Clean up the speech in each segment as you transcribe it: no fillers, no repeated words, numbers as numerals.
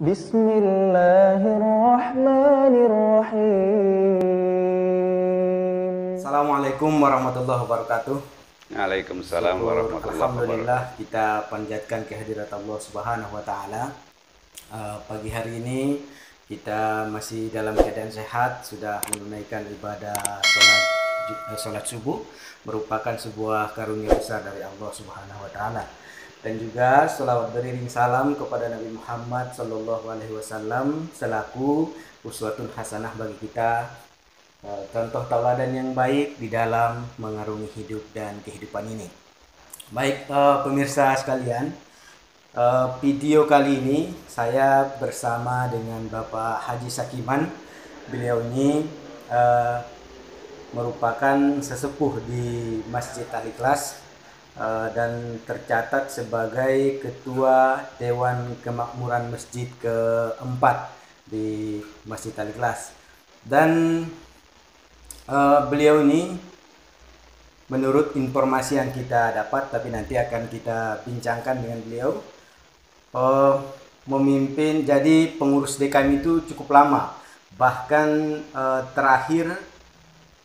Bismillahirrahmanirrahim. Assalamualaikum warahmatullahi wabarakatuh. Waalaikumsalam warahmatullahi wabarakatuh. Alhamdulillah kita panjatkan kehadirat Allah Subhanahu wa taala. Pagi hari ini kita masih dalam keadaan sehat, sudah menunaikan ibadah sholat subuh, merupakan sebuah karunia besar dari Allah Subhanahu wa taala. Dan juga selawat beriring salam kepada Nabi Muhammad Sallallahu Alaihi Wasallam selaku uswatun hasanah bagi kita, contoh tauladan yang baik di dalam mengarungi hidup dan kehidupan ini. Baik, pemirsa sekalian, video kali ini saya bersama dengan Bapak Haji Sakiman. Beliau ini merupakan sesepuh di Masjid Al-Ikhlas dan tercatat sebagai Ketua Dewan Kemakmuran Masjid keempat di Masjid Al-Ikhlas. Dan beliau ini, menurut informasi yang kita dapat, tapi nanti akan kita bincangkan dengan beliau, memimpin jadi pengurus DKM itu cukup lama. Bahkan terakhir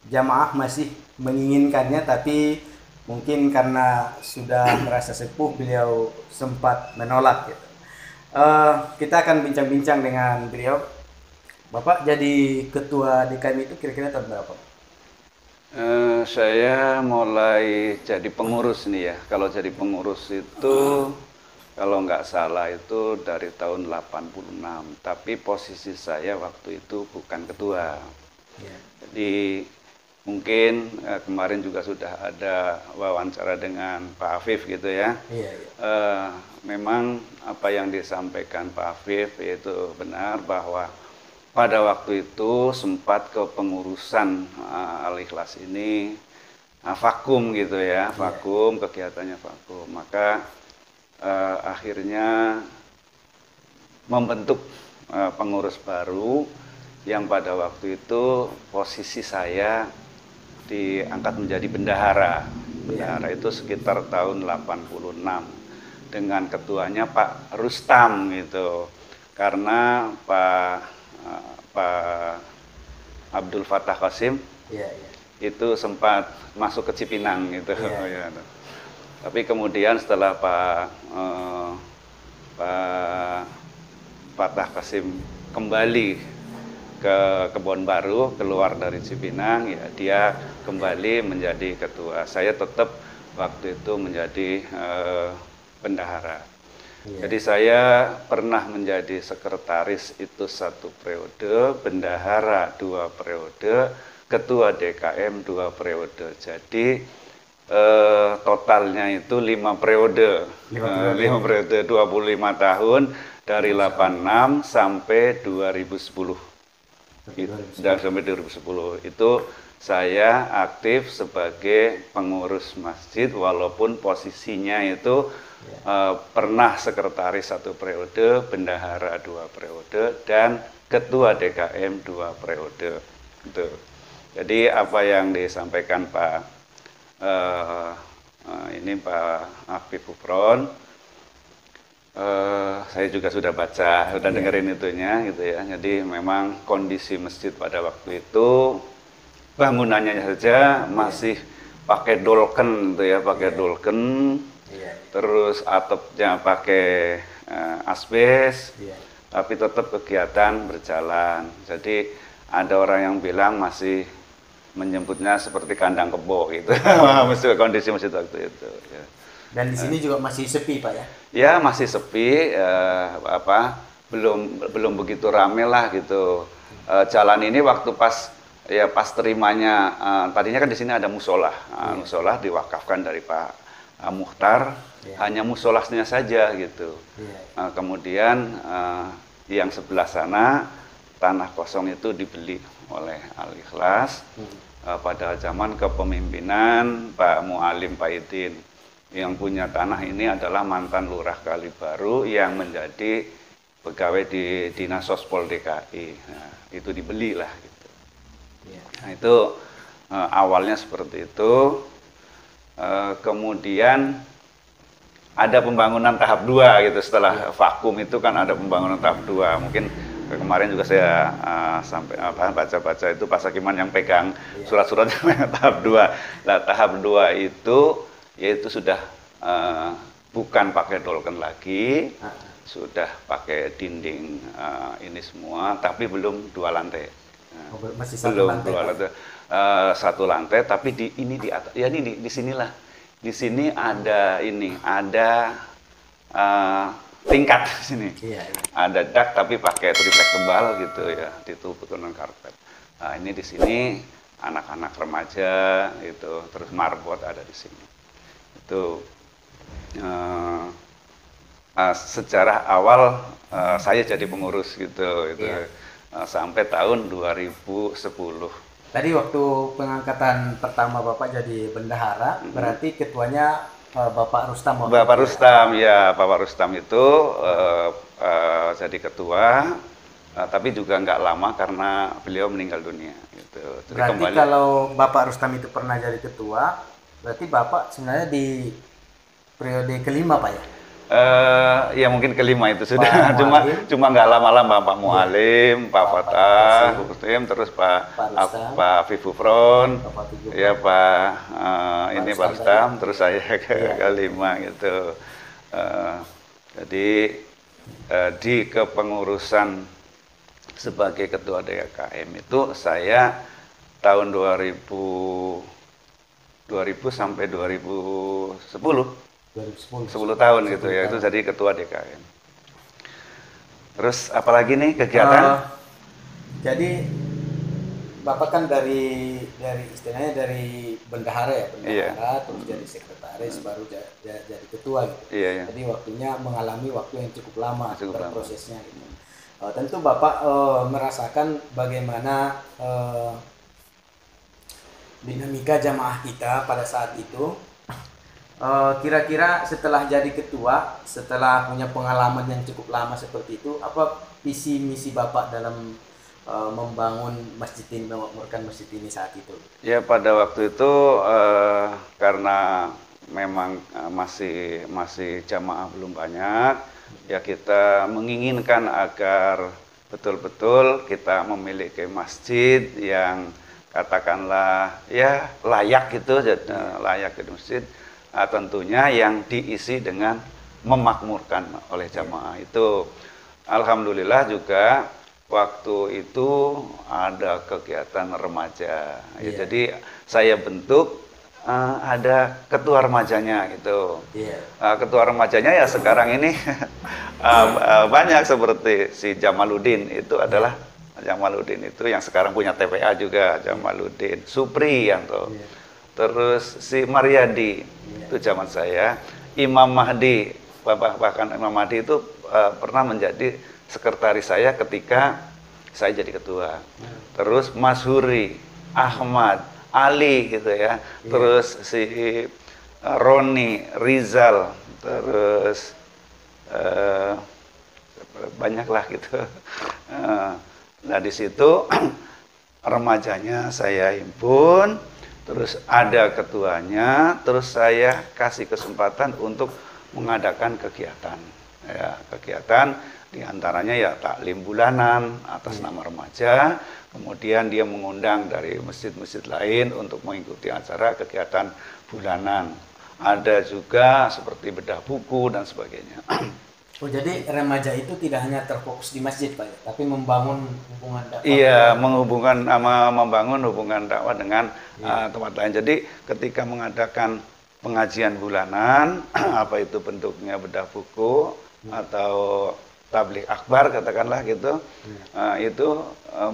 jamaah masih menginginkannya, tapi mungkin karena sudah merasa sepuh beliau sempat menolak gitu. Kita akan bincang-bincang dengan beliau. Bapak jadi ketua DKM itu kira-kira tahun berapa? Saya mulai jadi pengurus nih ya. Kalau jadi pengurus itu kalau nggak salah itu dari tahun 86. Tapi posisi saya waktu itu bukan ketua. Ya. Jadi mungkin kemarin juga sudah ada wawancara dengan Pak Afif gitu ya. Iya. Memang apa yang disampaikan Pak Afif itu benar bahwa pada waktu itu sempat kepengurusan Al-Ikhlas ini vakum gitu ya, vakum, kegiatannya vakum. Maka akhirnya membentuk pengurus baru yang pada waktu itu posisi saya diangkat menjadi bendahara. Bendahara itu sekitar tahun 86 dengan ketuanya Pak Rustam gitu. Karena Pak Abdul Fattah Qasim itu sempat masuk ke Cipinang gitu. Ya. Tapi kemudian setelah Pak Fattah Qasim kembali ke Kebon Baru, keluar dari Cipinang, ya dia kembali menjadi ketua. Saya tetap waktu itu menjadi bendahara. Jadi saya pernah menjadi sekretaris itu 1 periode, bendahara 2 periode, ketua DKM 2 periode. Jadi totalnya itu 5 periode. 5 periode 25 tahun dari 86 sampai 2010. Dan sampai 2010 itu saya aktif sebagai pengurus masjid, walaupun posisinya itu pernah sekretaris 1 periode, bendahara 2 periode, dan ketua DKM 2 periode. Gitu. Jadi apa yang disampaikan Pak Afif Kufron, saya juga sudah baca, sudah dengerin itunya gitu ya. Jadi memang kondisi masjid pada waktu itu bangunannya saja masih pakai dolken gitu ya, pakai dolken. Terus atapnya pakai asbes. Tapi tetap kegiatan berjalan. Jadi ada orang yang bilang masih menyebutnya seperti kandang kebo gitu. Kondisi masjid waktu itu ya. Dan di sini juga masih sepi, Pak ya? Ya masih sepi, belum begitu rame lah gitu. Jalan ini waktu pas terimanya, tadinya kan di sini ada musola, musola diwakafkan dari Pak Mukhtar, hanya musolahnya saja gitu. Kemudian yang sebelah sana tanah kosong itu dibeli oleh Al-Ikhlas pada zaman kepemimpinan Pak Mualim Paidin. Yang punya tanah ini adalah mantan Lurah Kalibaru yang menjadi pegawai di Dinas Sospol DKI. Nah, itu dibeli lah gitu. Nah, itu awalnya seperti itu. Kemudian ada pembangunan tahap 2 gitu setelah vakum itu kan ada pembangunan tahap 2. Mungkin kemarin juga saya sampai baca-baca itu Pak Sakiman yang pegang surat-suratnya tahap 2. Nah, tahap 2 itu yaitu sudah bukan pakai dolken lagi, sudah pakai dinding ini semua, tapi belum 2 lantai. Masih satu Belum lantai, 2 lantai. 1 lantai, tapi ini di atas. Ya ini di sinilah. Di sini ada tingkat di sini. Iya, iya. Ada dak tapi pakai triplek tebal gitu ya, ditutup dengan karpet. Nah, ini di sini anak-anak remaja itu, terus marbot ada di sini. Itu sejarah awal saya jadi pengurus gitu itu. Iya. Sampai tahun 2010. Tadi waktu pengangkatan pertama Bapak jadi bendahara, berarti ketuanya Bapak Rustam. Bapak Rustam, ya Bapak Rustam itu jadi ketua, tapi juga nggak lama karena beliau meninggal dunia. Gitu. Jadi Berarti kembali, kalau Bapak Rustam itu pernah jadi ketua, berarti Bapak sebenarnya di periode kelima Pak ya? ya mungkin kelima itu sudah, Pak cuma nggak lama-lama Pak Mualim, Pak Fatah, terus Pak Vivufron, Bapak Tiga, ya Pak ini Pak Rustam, tadi. terus saya kelima gitu. Jadi di kepengurusan sebagai ketua DKM itu saya tahun 2000 sampai 2010. 10 tahun gitu ya, itu jadi ketua DKM. Terus apalagi nih kegiatan? Jadi Bapak kan dari istilahnya dari bendahara ya, terus jadi sekretaris, baru jadi ketua gitu. Iya. Jadi waktunya mengalami waktu yang cukup lama prosesnya gitu. Tentu Bapak merasakan bagaimana dinamika jamaah kita pada saat itu. Kira-kira setelah jadi ketua, setelah punya pengalaman yang cukup lama seperti itu, apa visi misi Bapak dalam membangun masjid ini, memakmurkan masjid ini saat itu? Ya pada waktu itu karena memang masih jamaah belum banyak, ya kita menginginkan agar betul-betul kita memiliki masjid yang katakanlah ya layak gitu, layak di masjid. Tentunya yang diisi dengan memakmurkan oleh jamaah itu. Alhamdulillah juga waktu itu ada kegiatan remaja. Ya, jadi saya bentuk ada ketua remajanya gitu. Ketua remajanya ya sekarang ini banyak seperti si Jamaluddin itu adalah Jamaluddin itu yang sekarang punya TPA juga, Jamaluddin Supriyanto. Terus si Maryadi itu zaman saya, Imam Mahdi, bahkan Imam Mahdi itu pernah menjadi sekretaris saya ketika saya jadi ketua. Terus Mas Huri, Ahmad, Ali gitu ya. Terus si Roni, Rizal, terus banyaklah gitu. Nah di situ remajanya saya himpun. Terus ada ketuanya, terus saya kasih kesempatan untuk mengadakan kegiatan. Ya, kegiatan diantaranya ya taklim bulanan atas nama remaja, kemudian dia mengundang dari masjid-masjid lain untuk mengikuti acara kegiatan bulanan. Ada juga seperti bedah buku dan sebagainya. Oh, jadi remaja itu tidak hanya terfokus di masjid Pak ya, tapi membangun hubungan dakwah. Iya, membangun hubungan dakwah dengan tempat lain. Jadi ketika mengadakan pengajian bulanan, apa itu bentuknya bedah buku atau tabligh akbar katakanlah gitu, itu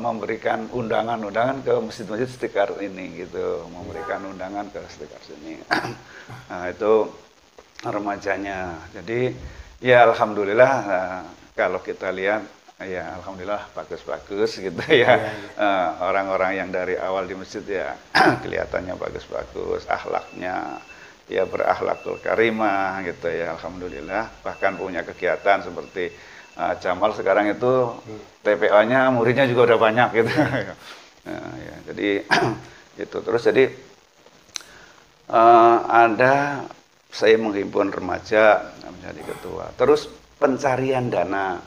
memberikan undangan-undangan ke masjid-masjid sekitar ini gitu, memberikan undangan ke sekitar sini. Nah, itu remajanya. Jadi ya alhamdulillah kalau kita lihat ya alhamdulillah bagus-bagus gitu ya. Orang-orang yang dari awal di masjid ya kelihatannya bagus-bagus, akhlaknya ya berakhlakul karimah gitu ya alhamdulillah. Bahkan punya kegiatan seperti Jamal sekarang itu TPA-nya muridnya juga udah banyak gitu. Ya, jadi itu terus jadi ada saya menghimpun remaja menjadi ketua. Terus pencarian dana.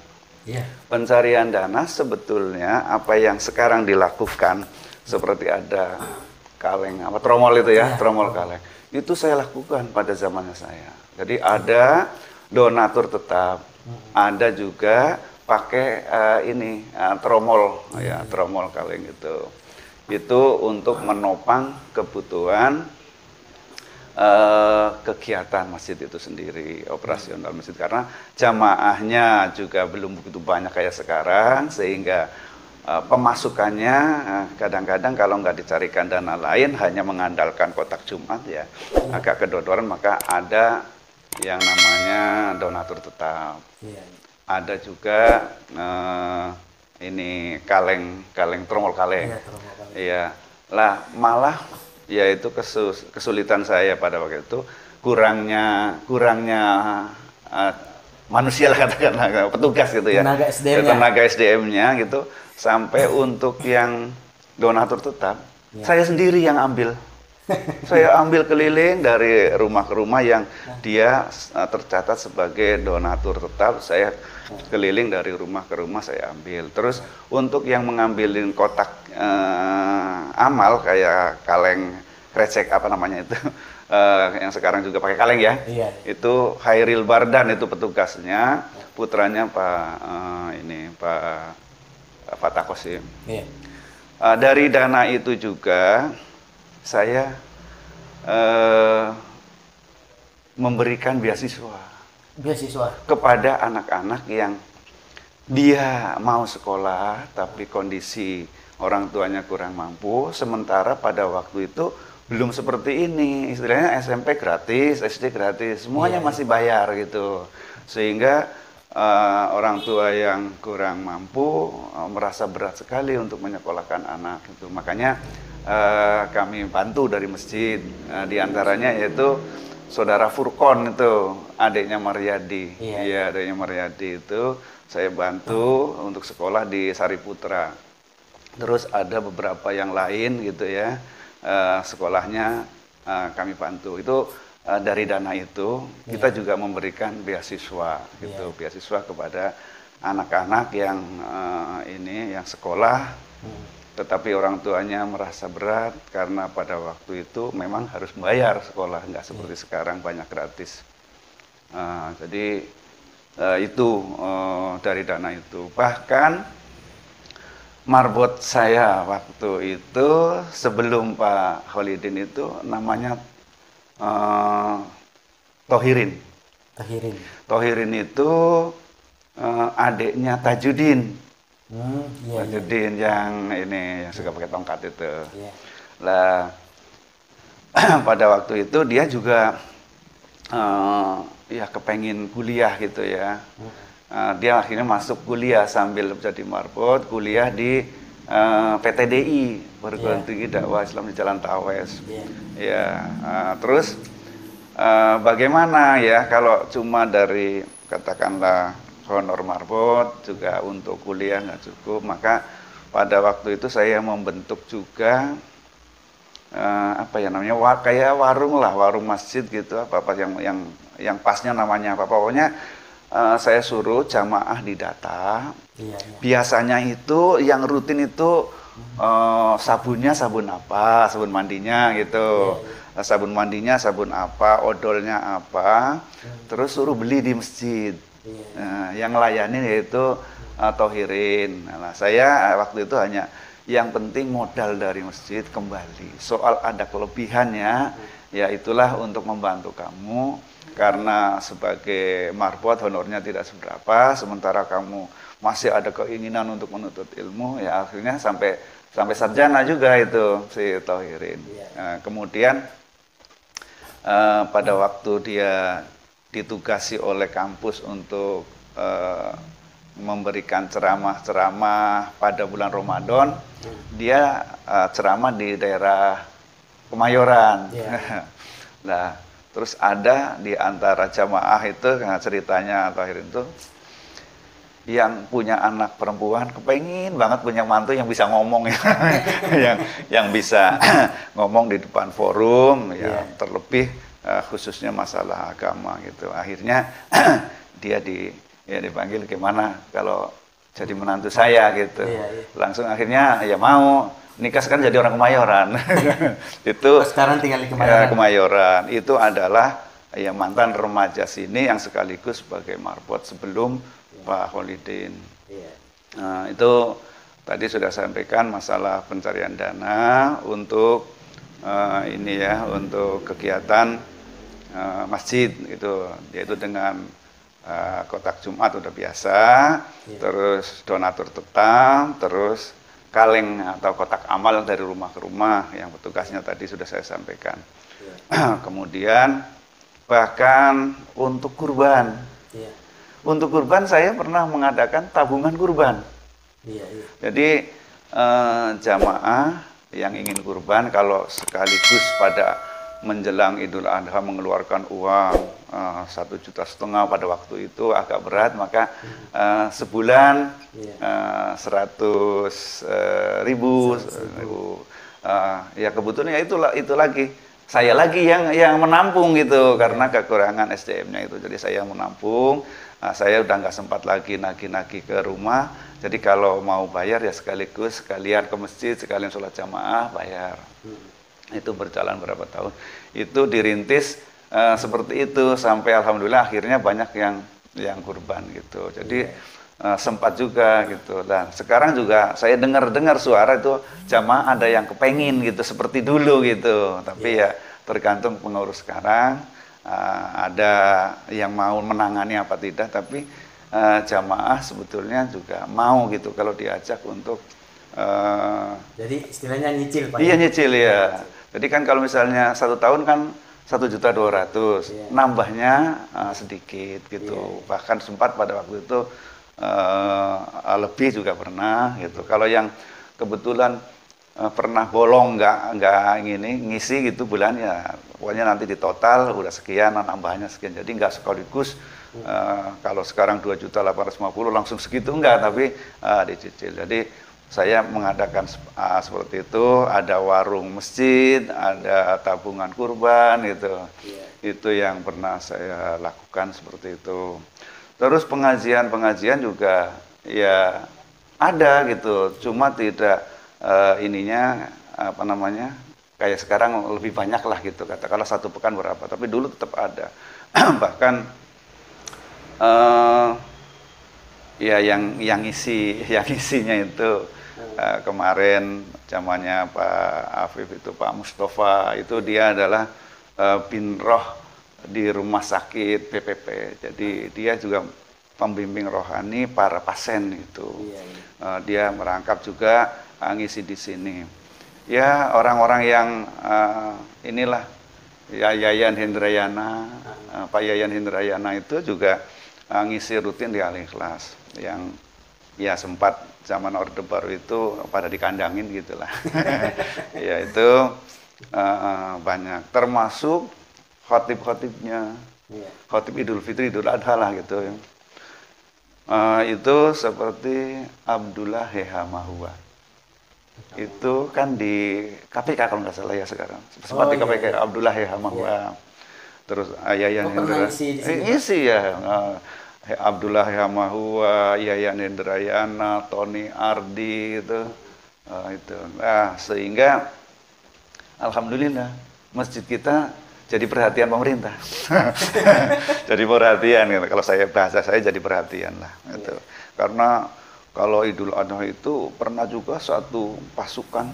Iya. Pencarian dana sebetulnya apa yang sekarang dilakukan seperti ada kaleng apa tromol itu ya, tromol kaleng. Itu saya lakukan pada zamannya saya. Jadi ada donatur tetap, ada juga pakai tromol ya, tromol kaleng itu. Itu untuk menopang kebutuhan kegiatan masjid itu sendiri, operasional masjid, karena jamaahnya juga belum begitu banyak kayak sekarang, sehingga pemasukannya kadang-kadang kalau nggak dicarikan dana lain, hanya mengandalkan kotak Jumat ya agak kedodoran. Maka ada yang namanya donatur tetap, ada juga ini kaleng tromol kaleng, iya lah. Malah yaitu kesulitan saya pada waktu itu kurangnya manusia lah, katakanlah petugas gitu ya, tenaga SDM-nya gitu, sampai untuk yang donatur tetap saya sendiri yang ambil. Saya ambil keliling dari rumah ke rumah yang dia tercatat sebagai donatur tetap, saya keliling dari rumah ke rumah saya ambil. Terus untuk yang mengambilin kotak amal kayak kaleng krecek apa namanya itu, yang sekarang juga pakai kaleng ya, itu Hairil Bardan itu petugasnya, putranya Pak Fatah Kosim. Dari dana itu juga saya memberikan beasiswa kepada anak-anak yang dia mau sekolah tapi kondisi orang tuanya kurang mampu, sementara pada waktu itu belum seperti ini, istilahnya SMP gratis, SD gratis, semuanya masih bayar gitu, sehingga orang tua yang kurang mampu merasa berat sekali untuk menyekolahkan anak itu. Makanya kami bantu dari masjid, diantaranya yaitu saudara Furkon itu, adiknya Maryadi. Iya, adiknya Maryadi itu saya bantu untuk sekolah di Sariputra. Terus ada beberapa yang lain gitu ya, sekolahnya kami bantu. Itu dari dana itu kita juga memberikan beasiswa gitu, beasiswa kepada anak-anak yang yang sekolah, tetapi orang tuanya merasa berat karena pada waktu itu memang harus membayar sekolah, nggak seperti sekarang banyak gratis. Jadi itu dari dana itu. Bahkan marbot saya waktu itu sebelum Pak Khalidin itu namanya Tohirin. Tohirin itu adiknya Tajudin. Tajudin yang ini yang suka pakai tongkat itu. Lah pada waktu itu dia juga ya kepengen kuliah gitu ya. Dia akhirnya masuk kuliah sambil jadi marbot, kuliah di PTDI, Perguruan Tinggi Dakwah Islam di Jalan Tawes. Terus bagaimana ya kalau cuma dari katakanlah honor marbot juga untuk kuliah nggak cukup, maka pada waktu itu saya membentuk juga kayak warung masjid gitu, apa yang pasnya namanya apa, pokoknya saya suruh jamaah didata. Biasanya itu yang rutin itu sabunnya sabun apa, sabun mandinya gitu, sabun mandinya sabun apa, odolnya apa, terus suruh beli di masjid. Yang layani yaitu Tohirin. Nah, saya waktu itu hanya yang penting modal dari masjid kembali. Soal ada kelebihannya, ya itulah untuk membantu kamu, karena sebagai marbot honornya tidak seberapa, sementara kamu masih ada keinginan untuk menuntut ilmu, ya akhirnya sampai sarjana juga itu si Tohirin. Kemudian pada waktu dia ditugasi oleh kampus untuk memberikan ceramah pada bulan Ramadan, dia ceramah di daerah Kemayoran. Nah, terus ada di antara jamaah itu, ceritanya Tohirin itu yang punya anak perempuan kepengin banget punya mantu yang bisa ngomong yang bisa ngomong di depan forum, ya terlebih khususnya masalah agama gitu. Akhirnya dia dipanggil, gimana kalau jadi menantu saya gitu. Langsung akhirnya ya mau nikah, sekarang jadi orang Kemayoran. Itu sekarang tinggal di Kemayoran. Kemayoran itu adalah ya mantan remaja sini yang sekaligus sebagai marbot sebelum Pak Kholidin. Nah, itu tadi sudah sampaikan masalah pencarian dana untuk ini ya, untuk kegiatan masjid gitu, yaitu dengan kotak Jumat udah biasa, terus donatur tetap, terus kaleng atau kotak amal dari rumah ke rumah yang petugasnya tadi sudah saya sampaikan. Kemudian bahkan untuk kurban, untuk kurban saya pernah mengadakan tabungan kurban. Jadi jamaah yang ingin kurban kalau sekaligus pada menjelang Idul Adha mengeluarkan uang 1,5 juta pada waktu itu agak berat, maka sebulan 100.000. Ya kebetulan ya itu lagi saya lagi yang menampung gitu karena kekurangan SDM-nya itu, jadi saya menampung. Saya udah nggak sempat lagi nagih-nagih ke rumah, jadi kalau mau bayar ya sekaligus sekalian ke masjid, sekalian sholat jamaah bayar. Itu berjalan berapa tahun, itu dirintis seperti itu sampai alhamdulillah akhirnya banyak yang kurban gitu. Jadi sempat juga gitu. Dan sekarang juga saya dengar suara itu jamaah ada yang kepengin gitu seperti dulu gitu, tapi ya tergantung pengurus sekarang, ada yang mau menangani apa tidak, tapi jamaah sebetulnya juga mau gitu kalau diajak untuk jadi istilahnya nyicil Pak. Iya, nyicil ya. Jadi kan kalau misalnya 1 tahun kan 1.200.000, nambahnya sedikit gitu. Bahkan sempat pada waktu itu lebih juga pernah gitu. Kalau yang kebetulan pernah bolong nggak ngisi gitu bulan ya, pokoknya nanti di total udah sekian, nambahnya sekian. Jadi nggak sekaligus kalau sekarang 2.850.000 langsung segitu enggak, tapi dicicil. Jadi saya mengadakan seperti itu, ada warung masjid, ada tabungan kurban gitu. Itu yang pernah saya lakukan seperti itu. Terus pengajian juga ya ada gitu, cuma tidak kayak sekarang lebih banyak lah gitu, katakanlah 1 pekan berapa, tapi dulu tetap ada. Bahkan ya yang isinya itu kemarin zamannya Pak Afif itu, Pak Mustafa itu dia adalah bin roh di rumah sakit PPP. Jadi dia juga pembimbing rohani para pasien itu. Dia merangkap juga ngisi di sini. Ya orang-orang yang inilah Yayan Hendrayana, Pak Yayan Hendrayana itu juga ngisi rutin di Al-Ikhlas yang ya sempat zaman Orde Baru itu pada dikandangin gitulah. Ya itu banyak, termasuk khotib-khotibnya, khotib Idul Fitri, Idul Adha lah gitu. Itu seperti Abdullah Heha Mahua. Itu kan di KPK kalau nggak salah ya sekarang. Sempat di KPK Abdullah Heha Mahua. Terus Yayan Hendra isi ya. Abdullah Hamahua, Yayan Hendrayana, Tony Ardi itu. Nah, sehingga alhamdulillah masjid kita jadi perhatian pemerintah. Jadi perhatian gitu. Kalau bahasa saya jadi perhatian lah gitu. Karena kalau Idul Adha itu pernah juga satu pasukan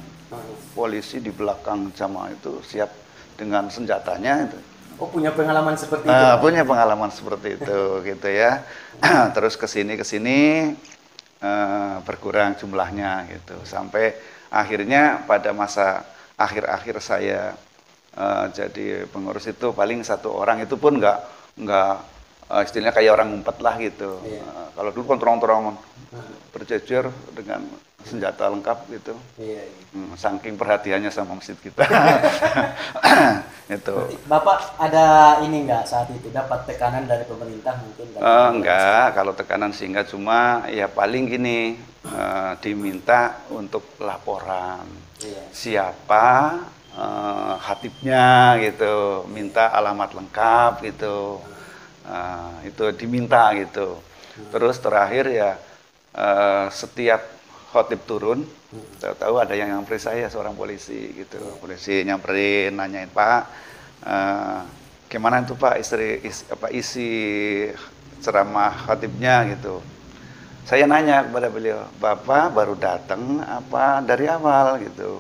polisi di belakang jamaah itu siap dengan senjatanya itu. Oh, punya pengalaman seperti itu? Punya pengalaman seperti itu gitu ya. Terus kesini berkurang jumlahnya gitu. Sampai akhirnya pada masa akhir-akhir saya jadi pengurus itu paling 1 orang itu pun nggak istilahnya kayak orang ngumpet lah gitu. Kalau dulu kan terong-terongan berjejer dengan senjata lengkap gitu. Saking perhatiannya sama masjid kita. Itu. Bapak ada ini nggak saat itu dapat tekanan dari pemerintah mungkin? Enggak, kalau tekanan sih enggak, cuma ya paling gini diminta untuk laporan siapa khatibnya gitu, minta alamat lengkap gitu. Itu diminta gitu. Terus terakhir ya setiap khotib turun, tahu ada yang nyamperin saya, seorang polisi gitu. Polisi nyamperin, nanyain, Pak, gimana itu Pak isi ceramah khatibnya gitu. Saya nanya kepada beliau, Bapak baru datang apa dari awal gitu.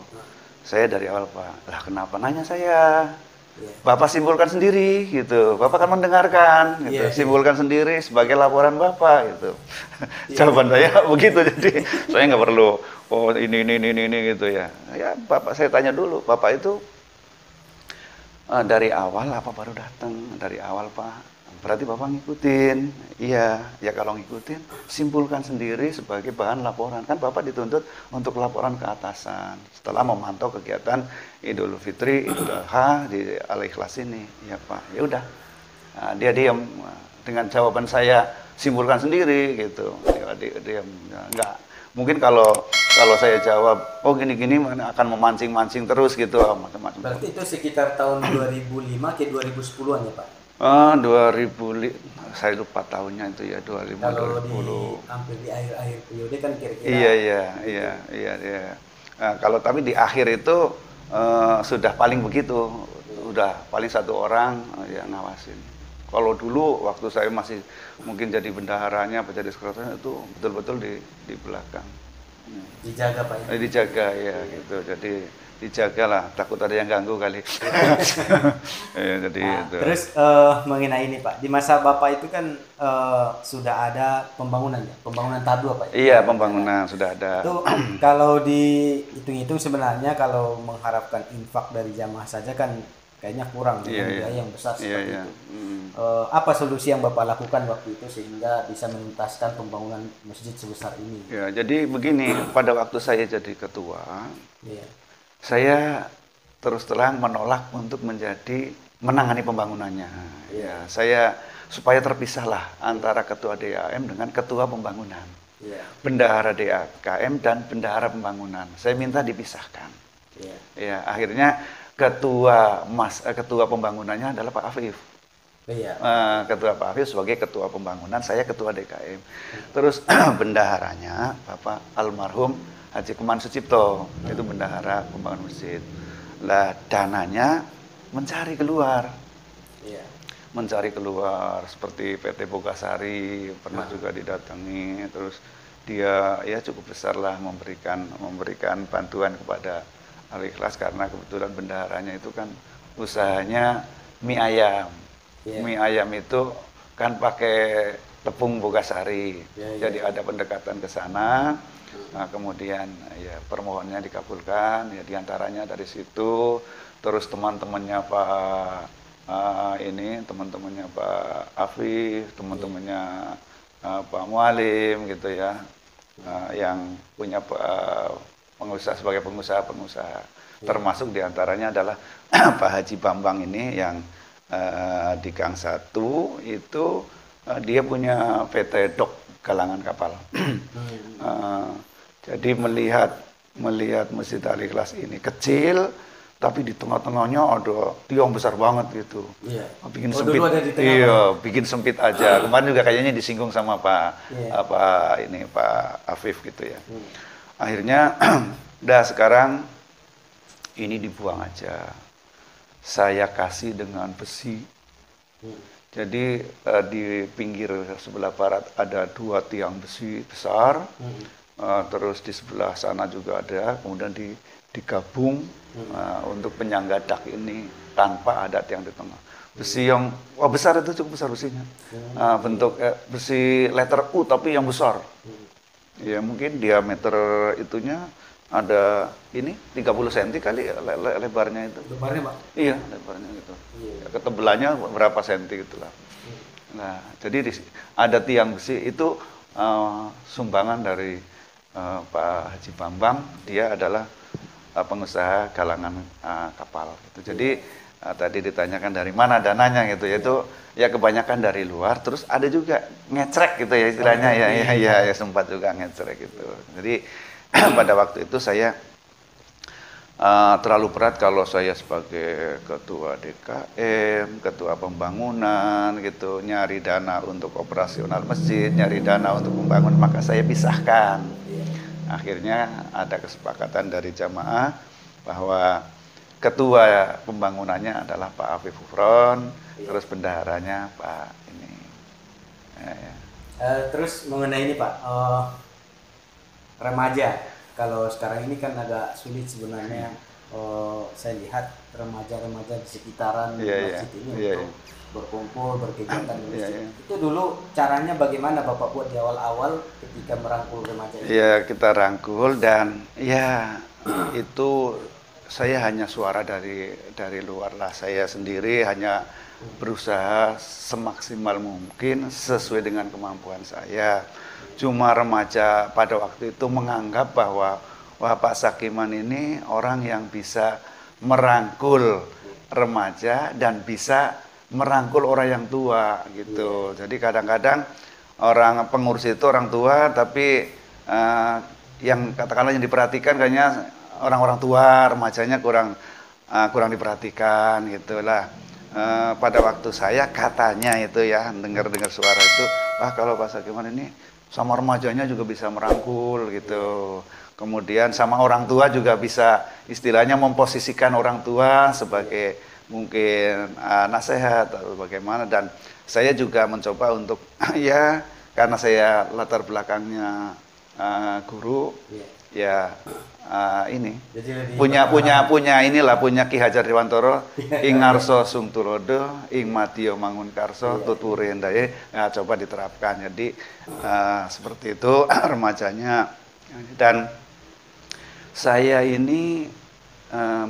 Saya dari awal Pak. Lah kenapa nanya saya? Bapak simpulkan sendiri gitu. Bapak kan mendengarkan gitu. Simpulkan sendiri sebagai laporan Bapak gitu. Jawaban saya begitu, jadi saya nggak perlu ini gitu ya. Ya Bapak saya tanya dulu, Bapak itu dari awal apa baru datang? Dari awal Pak. Berarti Bapak ngikutin. Iya, ya kalau ngikutin simpulkan sendiri sebagai bahan laporan. Kan Bapak dituntut untuk laporan ke atasan setelah memantau kegiatan Idul Fitri, Idul Adha di Al-Ikhlas ini. Ya Pak, ya udah. Nah, dia diam dengan jawaban saya, simpulkan sendiri gitu. Dia diam. Enggak. Mungkin kalau saya jawab, oh gini-gini akan memancing-mancing terus gitu, macam-macam. Berarti itu sekitar tahun 2005 ke 2010-an ya Pak? 2000, saya lupa tahunnya itu ya, 2005, Kalau 2010. hampir di akhir-akhir periode kan kira-kira. Iya. Nah, kalau tapi di akhir itu sudah paling begitu, udah paling satu orang yang ngawasin. Kalau dulu waktu saya masih mungkin jadi bendaharanya, apa jadi sekretarisnya itu betul-betul di belakang. Dijaga Pak ya? Dijaga ya gitu, jadi dijagalah, takut ada yang ganggu kali. Ya, jadi itu. Terus mengenai ini Pak, di masa Bapak itu kan sudah ada pembangunan ya, pembangunan tahap 2 Pak ya? Iya, pembangunan sudah ada. Itu kalau dihitung-hitung sebenarnya kalau mengharapkan infak dari jamaah saja kan kayaknya kurang dengan biaya yang besar seperti itu. Apa solusi yang Bapak lakukan waktu itu sehingga bisa menuntaskan pembangunan masjid sebesar ini? Ya, jadi begini, pada waktu saya jadi ketua, saya terus terang menolak untuk menangani pembangunannya. Ya, saya supaya terpisahlah antara ketua DAM dengan ketua pembangunan. Bendahara DAKM dan bendahara pembangunan. Saya minta dipisahkan. Ya, akhirnya ketua pembangunannya adalah Pak Afif. Ketua Pak Afif sebagai ketua pembangunan, saya ketua DKM. Terus bendaharanya Bapak almarhum Haji Kuman Sucipto, itu bendahara pembangunan masjid. Lah dananya mencari keluar. Mencari keluar seperti PT Bogasari pernah juga didatangi, terus dia ya cukup besar lah memberikan bantuan kepada Al-Ikhlas karena kebetulan bendaharanya itu kan usahanya mie ayam. Mie ayam itu kan pakai tepung Bogasari. Jadi ada pendekatan ke sana. Nah, kemudian ya permohonannya dikabulkan, ya diantaranya dari situ. Terus teman-temannya teman-temannya Pak Afif, teman-temannya Pak Mualim gitu ya, yang punya pengusaha sebagai pengusaha, termasuk diantaranya adalah Pak Haji Bambang ini yang di Gang 1 itu dia punya PT Dok Galangan Kapal. Jadi melihat Masjid Al-Ikhlas ini kecil, tapi di tengah-tengahnya ada tiang besar banget gitu. Bikin sempit. Bikin sempit aja. Kemarin juga kayaknya disinggung sama Pak Afif gitu ya. Akhirnya sekarang ini dibuang aja. Saya kasih dengan besi. Jadi di pinggir sebelah barat ada 2 tiang besi besar, terus di sebelah sana juga ada, kemudian digabung untuk penyangga dak ini tanpa ada tiang di tengah. Besi yang besar itu cukup besar besinya, bentuk besi letter U tapi yang besar. Ya mungkin diameter itunya ada ini 30 cm kali ya, lebarnya itu. Lebarnya Pak? Iya, lebarnya gitu. Ketebalannya berapa senti gitulah. Nah, jadi ada tiang besi itu sumbangan dari Pak Haji Bambang. Dia adalah pengusaha galangan kapal gitu. Jadi tadi ditanyakan dari mana dananya gitu, yaitu ya kebanyakan dari luar, terus ada juga ngecrek gitu ya istilahnya, ya sempat juga ngecrek gitu. Jadi pada waktu itu saya terlalu berat kalau saya sebagai ketua DKM, ketua pembangunan gitu, nyari dana untuk operasional masjid, nyari dana untuk membangun, maka saya pisahkan. Akhirnya ada kesepakatan dari jamaah bahwa ketua pembangunannya adalah Pak Afif Ufron, terus bendaharanya Pak ini. Ya. Terus mengenai ini Pak, remaja. Kalau sekarang ini kan agak sulit sebenarnya. Saya lihat remaja-remaja di sekitaran masjid ini untuk berkumpul, berkegiatan di masjid. Itu dulu caranya bagaimana Bapak buat di awal-awal ketika merangkul remaja ini? Ya, kita rangkul dan ya itu saya hanya suara dari luar lah. Saya sendiri hanya berusaha semaksimal mungkin sesuai dengan kemampuan saya. Cuma remaja pada waktu itu menganggap bahwa wah Pak Sakiman ini orang yang bisa merangkul remaja dan bisa merangkul orang yang tua gitu. Jadi kadang-kadang orang pengurus itu orang tua, tapi yang katakanlah yang diperhatikan kayaknya orang-orang tua, remajanya kurang diperhatikan gitulah. Pada waktu saya katanya itu ya dengar suara itu, wah kalau Pak Sakiman ini sama remajanya juga bisa merangkul gitu. Kemudian sama orang tua juga bisa istilahnya memposisikan orang tua sebagai mungkin nasihat atau bagaimana. Dan saya juga mencoba untuk ya karena saya latar belakangnya guru ya ini punya Ki Hajar Dewantoro ing ngarso sung tulodo ing madya mangun karso tuturi hendaye, ya coba diterapkan. Jadi seperti itu remajanya. Dan saya ini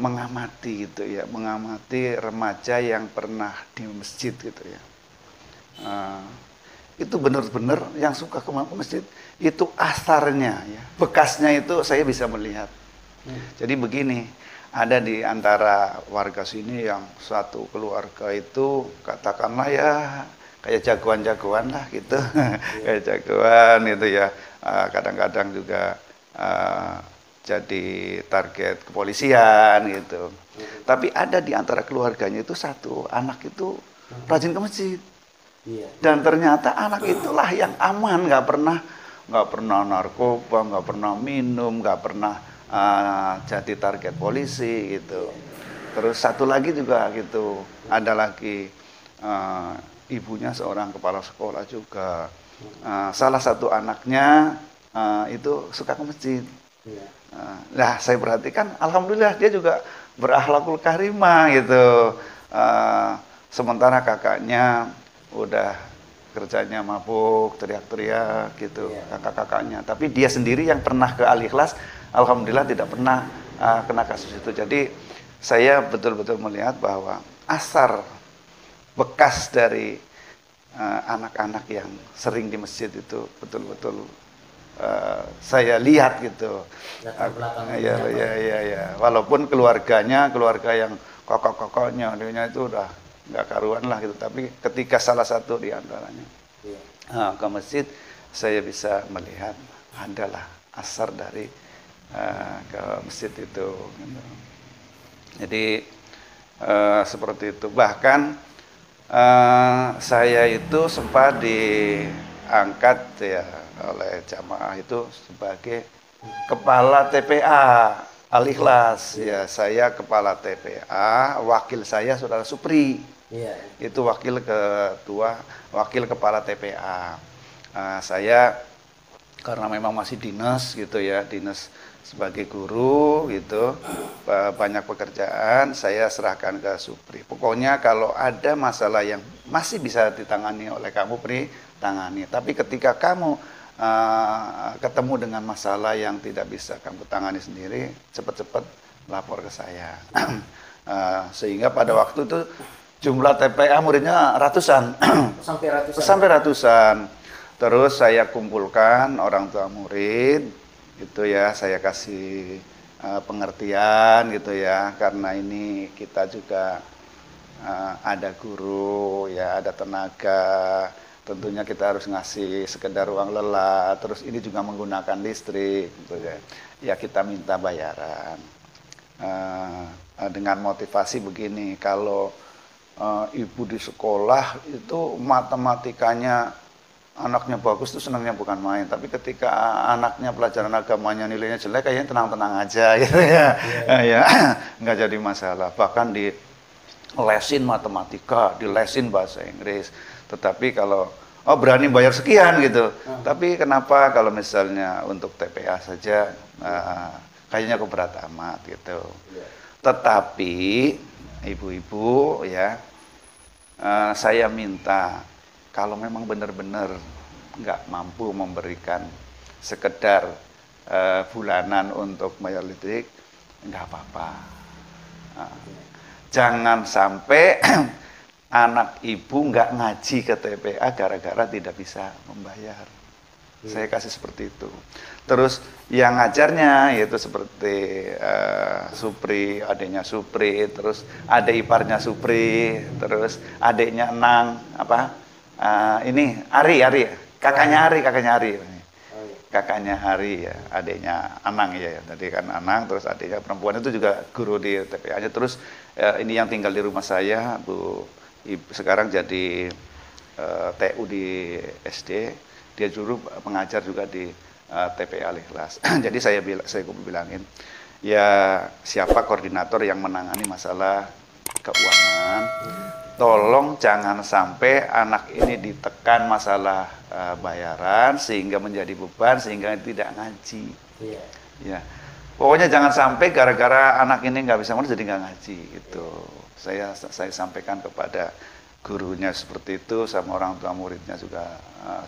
mengamati gitu ya, mengamati remaja yang pernah di masjid gitu ya. Itu benar-benar yang suka ke masjid, itu asarnya ya, bekasnya itu saya bisa melihat. Jadi begini, ada di antara warga sini yang satu keluarga itu katakanlah ya kayak jagoan-jagoan lah gitu, kayak jagoan itu ya, kadang-kadang juga jadi target kepolisian gitu. Tapi ada di antara keluarganya itu satu anak itu rajin ke masjid. Dan ternyata anak itulah yang aman, nggak pernah narkoba, nggak pernah minum, nggak pernah jadi target polisi gitu. Terus satu lagi juga gitu, ada lagi ibunya seorang kepala sekolah juga. Salah satu anaknya itu suka ke masjid. Nah, saya perhatikan, alhamdulillah dia juga berakhlakul karimah gitu. Sementara kakaknya udah kerjanya mabuk, teriak-teriak gitu, kakak-kakaknya. Tapi dia sendiri yang pernah ke Al-Ikhlas, alhamdulillah tidak pernah kena kasus itu. Jadi saya betul-betul melihat bahwa asar bekas dari anak-anak yang sering di masjid itu betul-betul saya lihat gitu. Ya. Walaupun keluarga yang kokok-kokoknya itu udah nggak karuan lah gitu, tapi ketika salah satu di antaranya ke masjid, saya bisa melihat adalah asar dari ke masjid itu gitu. Jadi seperti itu. Bahkan saya itu sempat diangkat ya oleh jamaah itu sebagai kepala TPA Al-Ikhlas. Ya, saya kepala TPA, wakil saya Saudara Supri. Itu wakil kepala TPA. Saya karena memang masih dinas gitu ya, dinas sebagai guru gitu, banyak pekerjaan, saya serahkan ke Supri. Pokoknya kalau ada masalah yang masih bisa ditangani oleh kamu, Pri, tangani. Tapi ketika kamu ketemu dengan masalah yang tidak bisa kamu tangani sendiri, cepat-cepat lapor ke saya. Sehingga pada waktu itu jumlah TPA muridnya ratusan. Sampai ratusan. Terus saya kumpulkan orang tua murid, gitu ya, saya kasih pengertian gitu ya, karena ini kita juga ada guru ya, ada tenaga, tentunya kita harus ngasih sekedar uang lelah, terus ini juga menggunakan listrik gitu ya, ya kita minta bayaran. dengan motivasi begini, kalau ibu di sekolah itu matematikanya anaknya bagus tuh senangnya bukan main, tapi ketika anaknya pelajaran agamanya nilainya jelek, kayaknya tenang-tenang aja gitu ya. Ya, nggak jadi masalah. Bahkan di lesin matematika, di lesin bahasa Inggris. Tetapi kalau berani bayar sekian gitu. Tapi kenapa kalau misalnya untuk TPA saja kayaknya kok berat amat gitu. Tetapi ibu-ibu ya, saya minta kalau memang benar-benar nggak mampu memberikan sekedar bulanan untuk bayar listrik, nggak apa-apa. Jangan sampai anak ibu nggak ngaji ke TPA gara-gara tidak bisa membayar. Saya kasih seperti itu. Terus yang ngajarnya yaitu seperti Supri, adiknya Supri, terus adik iparnya Supri, terus adiknya Enang, ini Ari, kakaknya Ari. Kakaknya Ari ya, adiknya Anang ya. Tadi kan Anang, terus adiknya perempuan itu juga guru di TPA-nya. Terus ini yang tinggal di rumah saya, Bu Ibu, sekarang jadi TU di SD. Dia juru pengajar juga di TPA Al-Ikhlas. Jadi saya bilangin, ya siapa koordinator yang menangani masalah keuangan, tolong jangan sampai anak ini ditekan masalah bayaran sehingga menjadi beban sehingga tidak ngaji. Ya, pokoknya jangan sampai gara-gara anak ini nggak bisa ngurus jadi nggak ngaji gitu. Saya sampaikan kepada gurunya seperti itu, sama orang tua muridnya juga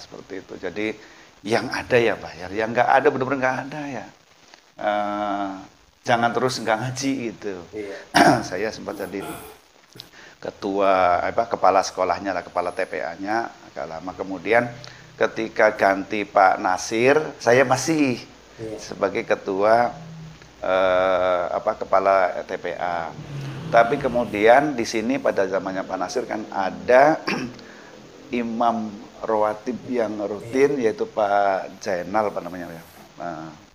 seperti itu. Jadi yang ada ya bayar, yang nggak ada benar-benar nggak ada ya. Jangan terus nggak ngaji gitu. Saya sempat jadi ketua kepala sekolahnya lah, kepala TPA-nya agak lama. Kemudian ketika ganti Pak Nasir, saya masih sebagai ketua kepala TPA. Tapi kemudian di sini pada zamannya Pak Nasir kan ada imam rawatib yang rutin, yaitu Pak Jainal namanya ya.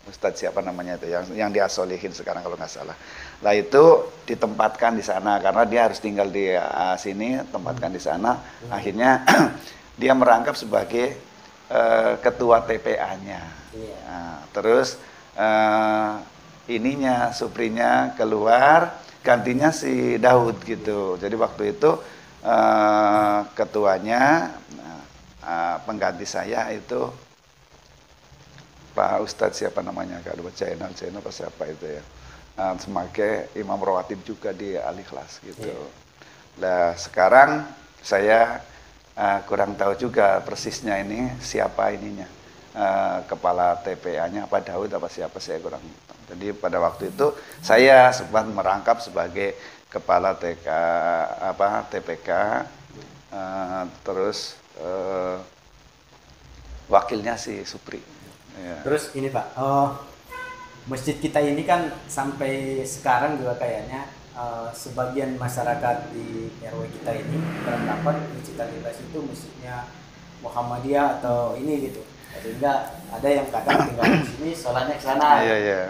Ustadz siapa namanya itu yang diasolihin sekarang kalau nggak salah. Lah itu ditempatkan di sana karena dia harus tinggal di sini, tempatkan di sana. Akhirnya dia merangkap sebagai ketua TPA-nya. Terus Suprinya keluar, gantinya si Daud gitu. Jadi waktu itu ketuanya, pengganti saya itu Pak Ustadz siapa namanya, Kak Jainal apa siapa itu ya, sebagai imam rawatib juga di Al-Ikhlas gitu. Nah sekarang saya kurang tahu juga persisnya ini siapa ininya, kepala TPA-nya apa Daud apa siapa, saya kurang tahu. Jadi pada waktu itu saya sempat merangkap sebagai kepala TPK, terus wakilnya si Supri. Ya. Terus ini Pak, masjid kita ini kan sampai sekarang juga kayaknya sebagian masyarakat di RW kita ini berpendapat Masjid Al-Ikhlas itu masjidnya Muhammadiyah atau ini gitu. Sehingga ada yang kadang tinggal di sini, sholatnya ke sana.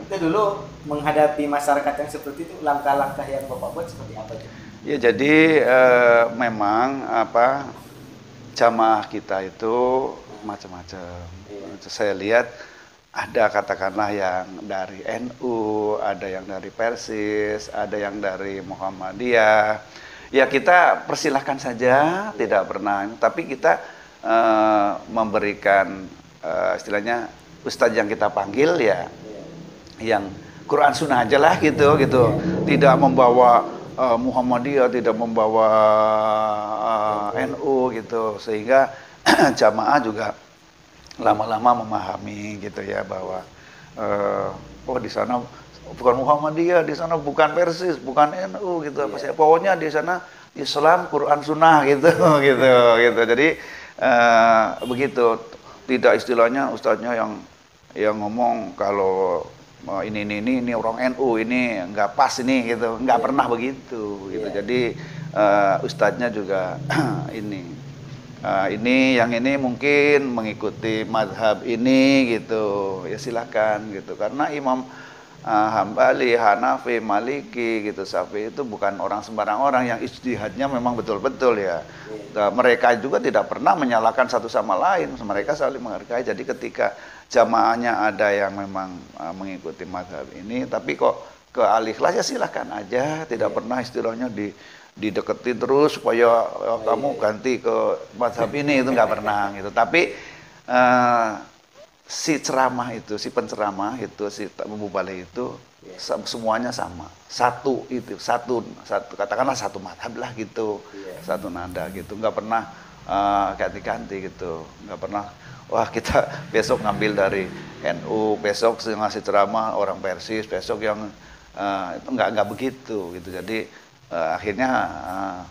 Itu dulu menghadapi masyarakat yang seperti itu, langkah-langkah yang Bapak buat seperti apa itu? Ya jadi memang jamaah kita itu macam-macam. Saya lihat ada katakanlah yang dari NU, ada yang dari Persis, ada yang dari Muhammadiyah. Ya kita persilahkan saja, tidak pernah. Tapi kita memberikan istilahnya ustadz yang kita panggil ya, yang Quran Sunnah aja lah gitu. Tidak membawa Muhammadiyah, tidak membawa NU gitu, sehingga jamaah juga lama-lama memahami gitu ya bahwa di sana bukan Muhammadiyah, di sana bukan Persis, bukan NU gitu apa sih. Pokoknya di sana Islam, Quran Sunnah gitu. Jadi begitu. Tidak istilahnya ustadznya yang ngomong kalau ini orang NU, ini nggak pas ini gitu, nggak pernah begitu gitu. Jadi ustadznya juga ini yang ini mungkin mengikuti mazhab ini gitu, ya silakan gitu. Karena imam Hambali, Hanafi, Maliki gitu, Syafi'i itu bukan orang sembarang orang yang ijtihadnya memang betul-betul ya. Nah, mereka juga tidak pernah menyalahkan satu sama lain, mereka saling menghargai. Jadi ketika jamaahnya ada yang memang mengikuti mazhab ini, tapi kok ke al-ikhlas ya silahkan aja, tidak pernah istilahnya dideketin terus supaya kamu ganti ke mazhab ini, itu nggak pernah gitu. Tapi si ceramah itu, si penceramah itu, si mubalik itu semuanya sama, satu itu, satu katakanlah satu madhab lah gitu, satu nada gitu, nggak pernah ganti-ganti gitu, nggak pernah wah kita besok ngambil dari NU, besok ngasih ceramah orang Persis, besok yang itu nggak begitu gitu. Jadi akhirnya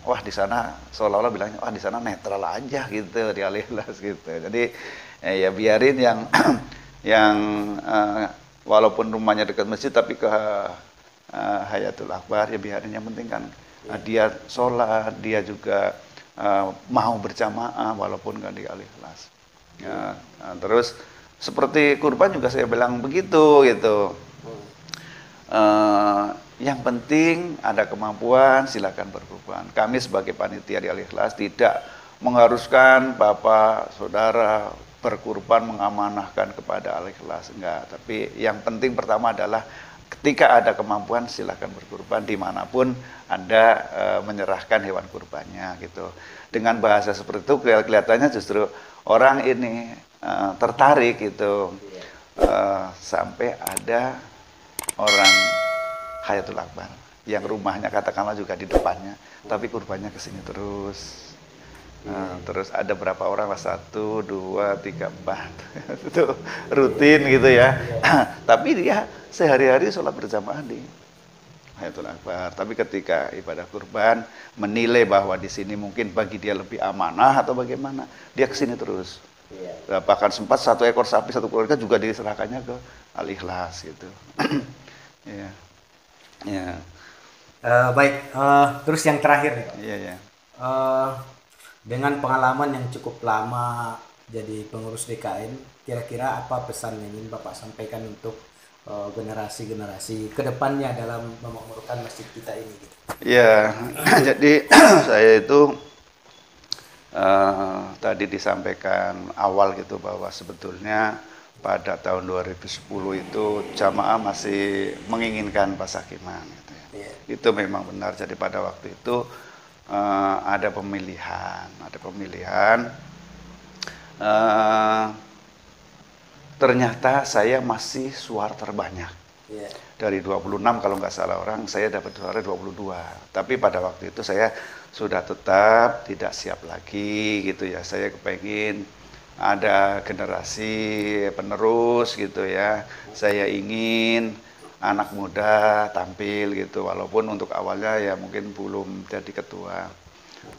wah di sana seolah-olah bilangnya wah di sana netral aja gitu di Al-Ikhlas gitu. Jadi ya biarin yang yang walaupun rumahnya dekat masjid tapi ke Hayatul Akbar ya biarin, yang penting kan dia sholat, dia juga mau berjamaah walaupun nggak di Al-Ikhlas. Ya, terus seperti kurban juga saya bilang begitu gitu. Yang penting ada kemampuan, silakan berkurban. Kami sebagai panitia di Al-Ikhlas tidak mengharuskan bapak, saudara berkurban mengamanahkan kepada Al-Ikhlas, enggak. Tapi yang penting pertama adalah ketika ada kemampuan silakan berkurban dimanapun Anda menyerahkan hewan kurbannya gitu. Dengan bahasa seperti itu kelihatannya justru orang ini tertarik gitu. Sampai ada orang Hayatul Akbar yang rumahnya katakanlah juga di depannya, tapi kurbannya ke sini terus. Terus ada berapa orang lah, 1, 2, 3, 4 itu rutin gitu ya. Tapi dia sehari-hari sholat berjamaah di Hayatul Akbar. Tapi ketika ibadah kurban menilai bahwa di sini mungkin bagi dia lebih amanah atau bagaimana, dia ke sini terus. Bahkan sempat 1 ekor sapi, 1 keluarga juga diserahkannya ke Al-Ikhlas gitu. Ya. Ya. Baik, terus yang terakhir nih, Iya. dengan pengalaman yang cukup lama jadi pengurus DKM, kira-kira apa pesan yang ingin Bapak sampaikan untuk generasi-generasi kedepannya dalam memakmurkan masjid kita ini? Gitu. Ya, jadi saya itu tadi disampaikan awal gitu bahwa sebetulnya pada tahun 2010 itu jamaah masih menginginkan Pasakiman gitu ya. Itu memang benar. Jadi pada waktu itu ada pemilihan. Ternyata saya masih suara terbanyak. Dari 26 kalau nggak salah orang, saya dapat suara 22. Tapi pada waktu itu saya sudah tetap tidak siap lagi gitu ya. Saya kepengin ada generasi penerus gitu ya. Saya ingin anak muda tampil gitu, walaupun untuk awalnya ya mungkin belum jadi ketua.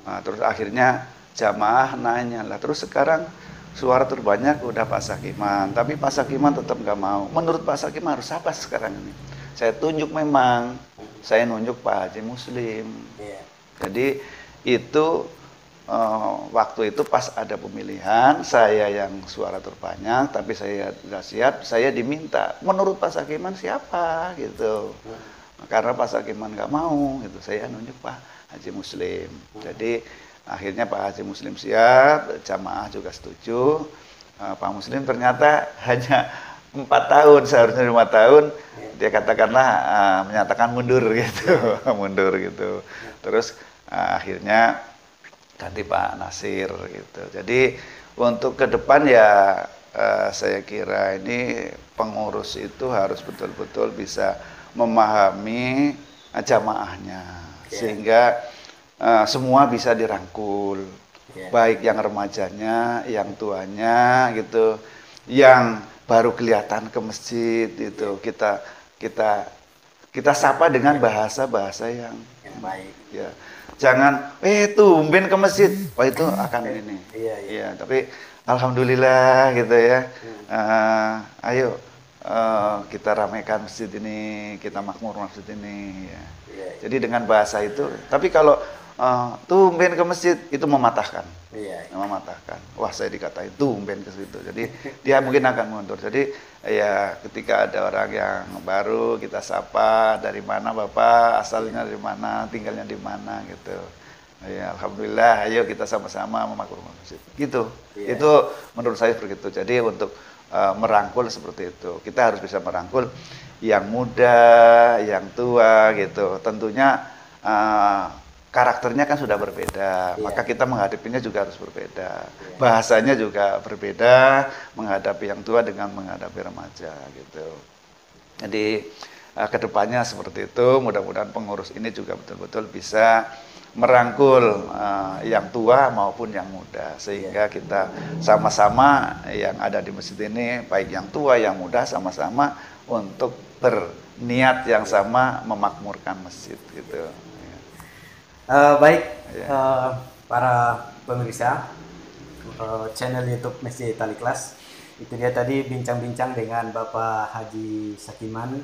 Nah, terus akhirnya jamaah nanya lah, terus sekarang suara terbanyak udah Pak Sakiman, tapi Pak Sakiman tetap nggak mau. Menurut Pak Sakiman harus apa sekarang ini? Saya tunjuk memang, saya nunjuk Pak Haji Muslim. Jadi itu waktu itu pas ada pemilihan, saya yang suara terbanyak, tapi saya tidak siap, saya diminta, menurut Pak Sakiman siapa gitu. Karena Pak Sakiman nggak mau, gitu, saya nunjuk Pak Haji Muslim. Jadi akhirnya Pak Haji Muslim siap, jamaah juga setuju. Pak Muslim ternyata hanya 4 tahun, seharusnya 5 tahun, dia katakanlah menyatakan mundur gitu, mundur gitu. Terus akhirnya ganti Pak Nasir gitu. Jadi untuk ke depan ya saya kira ini pengurus itu harus betul-betul bisa memahami jamaahnya sehingga semua bisa dirangkul, baik yang remajanya, yang tuanya gitu, yang baru kelihatan ke masjid itu kita sapa dengan bahasa-bahasa yang baik ya. Jangan, tumben ke masjid, wah itu akan ini. Iya, tapi alhamdulillah gitu ya. Ayo kita ramaikan masjid ini, kita makmur masjid ini. Ya. Jadi dengan bahasa itu. Tapi kalau tumben ke masjid, itu mematahkan. Iya. Mematahkan. Wah, saya dikatain tumben ke situ. Jadi dia mungkin akan mundur. Jadi ya ketika ada orang yang baru kita sapa, dari mana Bapak, asalnya dari mana, tinggalnya di mana gitu. Ya, alhamdulillah, ayo kita sama-sama memakmurkan masjid. Gitu. Iya. Itu menurut saya begitu. Jadi untuk merangkul seperti itu. Kita harus bisa merangkul yang muda, yang tua gitu. Tentunya karakternya kan sudah berbeda, maka kita menghadapinya juga harus berbeda. Bahasanya juga berbeda, menghadapi yang tua dengan menghadapi remaja gitu. Jadi kedepannya seperti itu, mudah-mudahan pengurus ini juga betul-betul bisa merangkul yang tua maupun yang muda, sehingga kita sama-sama yang ada di masjid ini, baik yang tua, yang muda, sama-sama untuk berniat yang sama memakmurkan masjid gitu. Baik, para pemirsa channel YouTube Masjid Taliklas, itu dia tadi bincang-bincang dengan Bapak Haji Sakiman,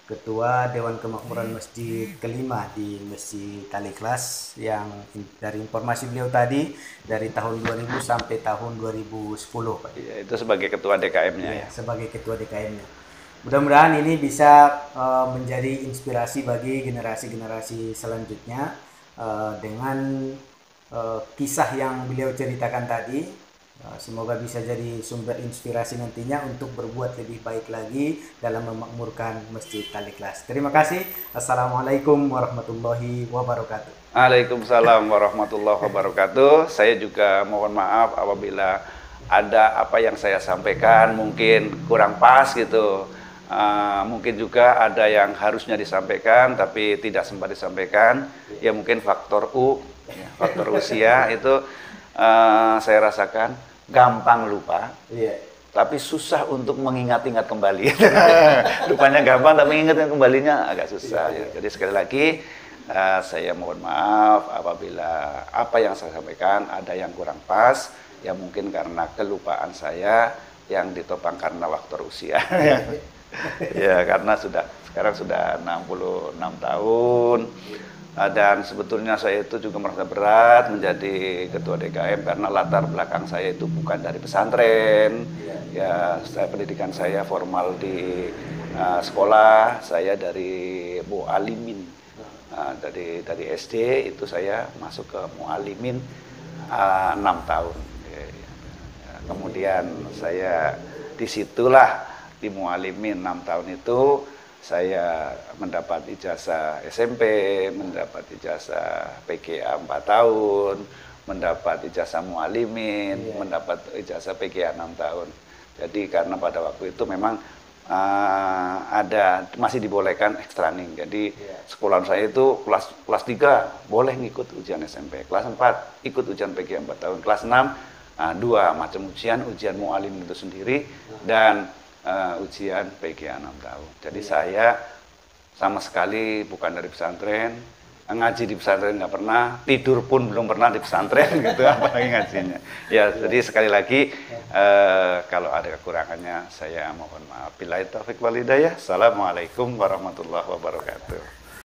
Ketua Dewan Kemakmuran Masjid kelima di Masjid Taliklas, yang dari informasi beliau tadi dari tahun 2000 sampai tahun 2010, Pak. Ya, itu sebagai ketua DKM-nya ya. Sebagai ketua DKM-nya. Mudah-mudahan ini bisa menjadi inspirasi bagi generasi-generasi selanjutnya. Dengan kisah yang beliau ceritakan tadi, semoga bisa jadi sumber inspirasi nantinya untuk berbuat lebih baik lagi dalam memakmurkan Masjid Taliklas. Terima kasih. Assalamualaikum warahmatullahi wabarakatuh. Waalaikumsalam warahmatullahi wabarakatuh. Saya juga mohon maaf apabila ada apa yang saya sampaikan mungkin kurang pas gitu. Mungkin juga ada yang harusnya disampaikan tapi tidak sempat disampaikan. Ya mungkin faktor faktor usia itu saya rasakan gampang lupa. Tapi susah untuk mengingat-ingat kembali. Lupanya gampang tapi mengingat kembalinya agak susah. Jadi sekali lagi saya mohon maaf apabila apa yang saya sampaikan ada yang kurang pas. Ya mungkin karena kelupaan saya yang ditopang karena faktor usia. Ya karena sekarang sudah 66 tahun dan sebetulnya saya itu juga merasa berat menjadi ketua DKM karena latar belakang saya itu bukan dari pesantren. Ya, pendidikan saya formal di sekolah, saya dari mu'alimin. Dari SD itu saya masuk ke mu'alimin 6 tahun. Kemudian saya disitulah di mu'alimin 6 tahun itu saya mendapat ijazah SMP, mendapat ijazah PGA 4 tahun, mendapat ijazah mu'alimin, mendapat ijazah PGA 6 tahun. Jadi karena pada waktu itu memang masih dibolehkan ekstraning. Jadi sekolah saya itu kelas 3 boleh ngikut ujian SMP, kelas 4 ikut ujian PGA 4 tahun, kelas 6 2 macam ujian mu'alimin itu sendiri dan ujian PGA 6 tahun. Jadi saya sama sekali bukan dari pesantren, ngaji di pesantren nggak pernah, tidur pun belum pernah di pesantren gitu, apalagi ngajinya. Ya, jadi sekali lagi kalau ada kekurangannya saya mohon maaf. Billahi taufiq wal hidayah. Assalamualaikum warahmatullahi wabarakatuh.